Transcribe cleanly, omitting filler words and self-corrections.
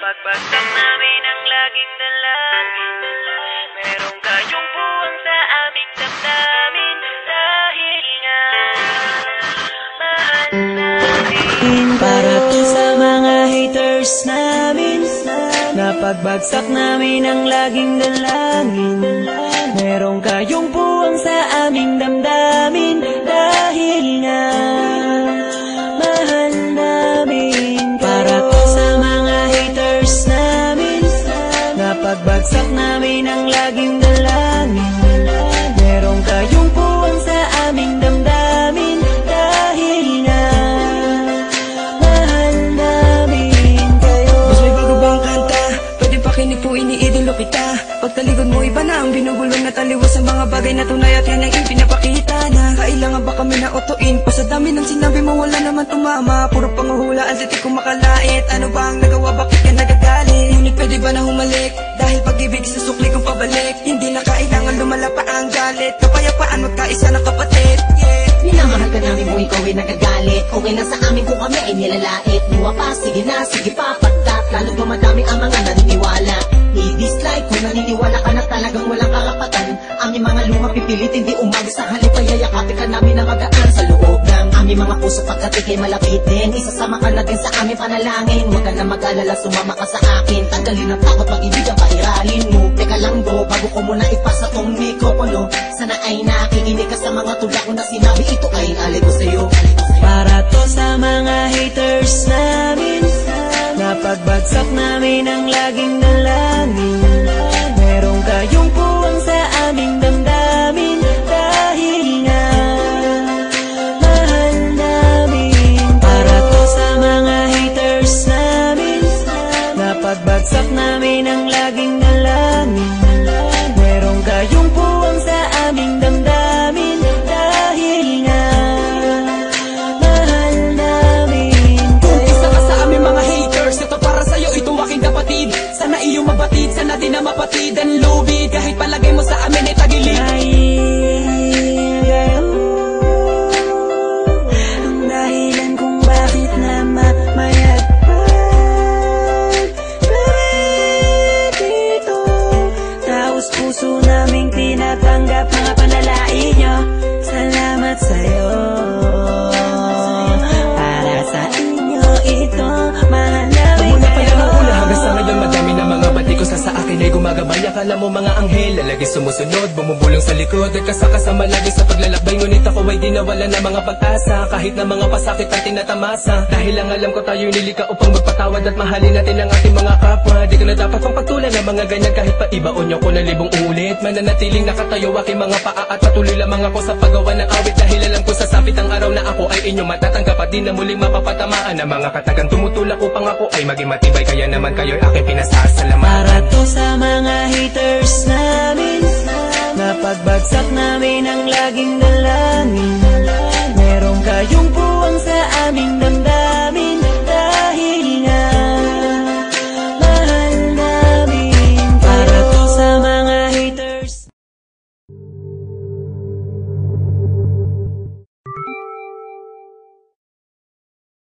Napagbagsak namin ang laging dalangin. Merong kayong buwang sa aming damdamin. Dahil nga mahal namin. Para to sa mga haters namin, napagbagsak namin ang laging dalangin. Merong kayong buwang sa aming damdamin. Dahil nga mahal namin. Para to sa mga haters namin, napagbagsak namin ang laging dalangin. Merong kayong buwang sa aming damdamin. Dahil nga mahal namin kayo. Mas may bago bang kanta? Pwede pakinig po, iniidolo kita. Pagtalikod mo iba na ang binubulong na taliwas sa mga bagay na tunay at yan ang ipinapakita na kailangan ba kami na otoin pa sa dami ng sinabi mo wala naman tumama. Puro panguhulaan sa di ko makalait. Ano ba ang nagawa, bakit ka nagagalit? Ngunit pwede ba na humalik? Dahil pag-ibig sa sukli kong pabalik. Hindi na kailangan lumala pa ang galit. Kapayapaan magkaisa na kapatid, yeah. Minamahal ka namin kung ikaw ay nagagalit. Okay na sa amin kung kami ay nilalait. Buwa pa, sige na, sige pa, pagkat lalo pa madami ang mga naniniwala. I-dislike kung naniniwala ka na talagang walang karapatan. Aming mga luma pipilit, hindi umaga sa halip. Payayakapin ka namin na magaan sa loob ng aming mga puso pagkat ikay malapit din. Isasama ka na din sa aming panalangin. Huwag ka na mag-alala, sumama ka sa akin. Tanggalin ang takot, pag-ibig ang pairalin mo. Teka lang do, bago ko muna ipasa tong mikropono. Sana ay nakikinig ka sa mga tula ko na sinabi. Ito ay alay ko sa'yo. Para to sa mga haters namin, napagbagsak namin ang laging dalangin. Merong kayong puwang sa aming damdamin. Dahil nga mahal namin. Para to sa mga haters namin, napagbagsak namin ang laging dalangin. Merong kayong puwang sa aming damdamin. Dahil nga mahal namin kayo. Isa ka sa aming mga haters, ito para sa'yo, ito aking kapatid. Sana iyong mabatid, sana din na mapatid ang lubid. Kahit palagay mo sa amin ay tagilid. Ang dahilan kung bakit na mamayagpag dito. Taos puso naming tinatanggap mga panalangin nyo. Salamat sa'yo. Para sa inyo ito, mahal namin Mula pa lang ang una kayo. hanggang sa ngayon madami na mga bati ko sa akin ay gumagabay. Akala mo mga anghel, lalagi sumusunod, bumubulong sa likod. Nagkasakasama lagi sa paglalakbay, ngunit ako ay di nawala na mga pag-asa. Kahit na mga pasakit ang tinatamasa. Dahil lang alam ko tayo'y nilika upang magpatawad at mahalin natin ang ating mga kapwa. Di ko na dapat pang pagtulan ng mga ganyan kahit pa ibaon nyo ko na libong ulit. Mananatiling nakatayo aking mga paa at patuloy lamang ako sa paggawa ng awit. Dahil alam ko sasapit ang araw na ako ay inyo matatanggap at di na muling mapapatamaan ng mga katagang tumutulak upang ako ay maging matibay. Kaya naman kayo'y aking pinasasalamatan. Para to sa mga haters namin, napagbagsak namin ang laging dalangin. Merong kayong puwang sa aming damdamin.